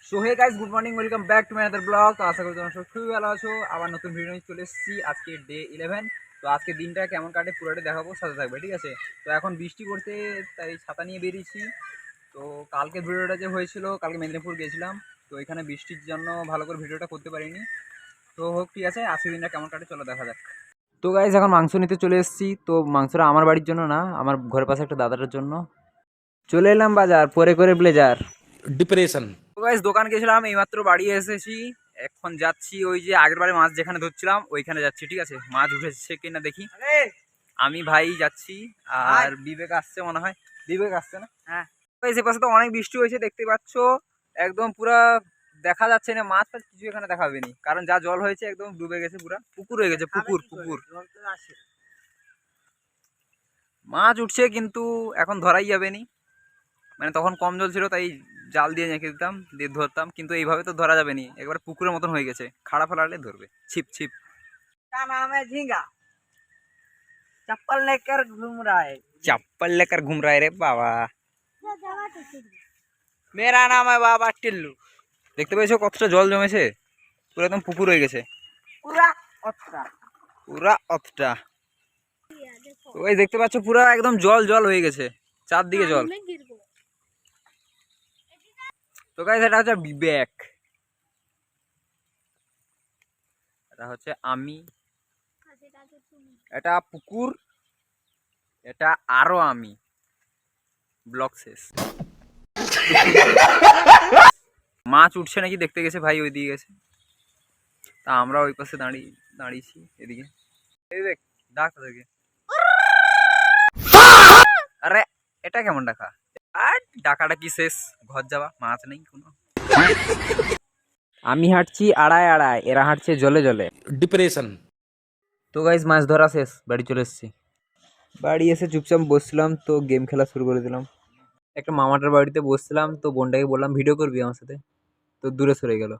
So hey guys, good morning, welcome back to my other blog. তো আশা করি তোমরা সব খুবই ভালো আছো। আবার নতুন ভিডিও নিয়ে চলে এসেছি। আজকে ডে 11। তো আজকে দিনটা কেমন কাটে পুরোটা দেখাবো, সাথে থাকবে, ঠিক আছে? তো এখন বৃষ্টি পড়তে, তাই ছাতা নিয়ে বেরিয়েছি। তো কালকে ভিডিওটা যে হয়েছিল, কালকে মেদিনীপুর গেছিলাম, তো এখানে বৃষ্টির জন্য ভালো করে ভিডিওটা করতে পারিনি। তো হোক, ঠিক আছে, আজকে দিনটা কেমন কাটে চলো দেখা যাক। তো গাইস, এখন মাংস নিতে চলে এসেছি। তো মাংসটা আমার বাড়ির জন্য না, আমার ঘরের পাশে একটা দাদাটার জন্য। চলে এলাম বাজার, পরে করে ব্লেজার। ডিপ্রেশন। তো গাইস, দোকান গেছিলাম, এইমাত্র বাড়ি এসেছি। এখন যাচ্ছি ওই যে আগের বারে মাছ যেখানে ধরছিলাম ওইখানে যাচ্ছি, ঠিক আছে? মাছ উঠেছে কিনা দেখি। আমি ভাই যাচ্ছি, আর বিবেক আসছে মনে হয়। বিবেক আসছে না? হ্যাঁ। গাইস, এপাশে তো অনেক বৃষ্টি হয়েছে, দেখতে পাচ্ছ। একদম পুরা দেখা যাচ্ছে না, মাছ ফাছ কিছু এখানে দেখা যাবে নি, কারণ যা জল হয়েছে একদম ডুবে গেছে, পুরা পুকুর হয়ে গেছে, পুকুর পুকুর। মাছ উঠছে কিন্তু এখন ধরাই যাবে নি, মানে তখন কম জল ছিল তাই জাল দিয়ে রেখে দিতাম, দিয়ে ধরতাম, কিন্তু এইভাবে তো ধরা যাবে নি, একবার পুকুরের মতন হয়ে গেছে, খাড়া ফেলালে ধরবে ছিপ ছিপ। झींगा चप्पल लेकर घूम रहा है। चप्पल लेकर घूम रहा है रे बाबा। मेरा नाम है बाबा टिल्लू। দেখতে পেয়েছো কতটা জল জমেছে, পুরো একদম পুকুর হয়ে গেছে, पूरा অতটা পুরা অতটা। ওই দেখতে পাচ্ছ পুরা একদম জল জল হয়ে গেছে, চারদিকে জল। তো গাইস, এটা হচ্ছে বিবেক, এটা হচ্ছে আমি, এটা পুকুর, এটা আরো আমি। ব্লগ শেষ। মাছ উঠছে নাকি দেখতে গেছে ভাই, ওই দিকে গেছে, তা আমরা ওই পাশে দাঁড়িয়েছি এদিকে। এই দেখ, ডাক তাদেরকে। আরে এটা কেমন ডাকা? আর ডাকাটা কি শেষ, ঘর যাওয়া, মাছ নেই কোনো। আমি হাঁটছি আড়ায় আড়ায়, এরা হাঁটছে জলে জলে। ডিপ্রেশন। তো গাইজ, মাছ ধরা শেষ, বাড়ি চলে এসেছি। বাড়ি এসে চুপচাপ বসছিলাম, তো গেম খেলা শুরু করে দিলাম। একটা মামাটার বাড়িতে বসছিলাম, তো বোনটাকে বললাম ভিডিও করবি আমার সাথে, তো দূরে সরে গেল।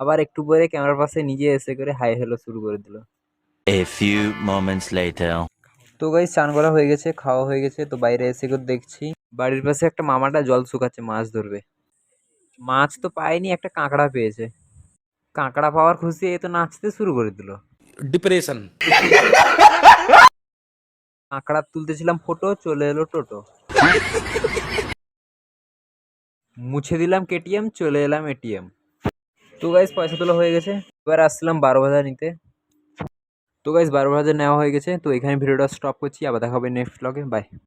আবার একটু পরে ক্যামেরার পাশে নিজে এসে করে হাই হ্যালো শুরু করে দিল। A few moments later. তো গাইজ, চান করা হয়ে গেছে, খাওয়া হয়ে গেছে, তো বাইরে এসে করে দেখছি বাড়ির পাশে একটা মামাটা জল শুকাচ্ছে, মাছ ধরবে। মাছ তো পায়নি, একটা কাঁকড়া পেয়েছে। কাঁকড়া পাওয়ার খুশি এ তো নাচতে শুরু করে দিল। ডিপ্রেশন। কাঁকড়া তুলতেছিলাম ফটো, চলে এলো টোটো। মুছে দিলাম কেটিএম, চলে এলাম এটিএম। তো গাইজ, পয়সা তোলা হয়ে গেছে, এবার আসছিলাম 12 ভাজা নিতে। তো গাইজ, 12 ভাজা নেওয়া হয়ে গেছে, তো এখানে ভিডিওটা স্টপ করছি, আবার দেখা হবে নেক্সট ব্লগে, বাই।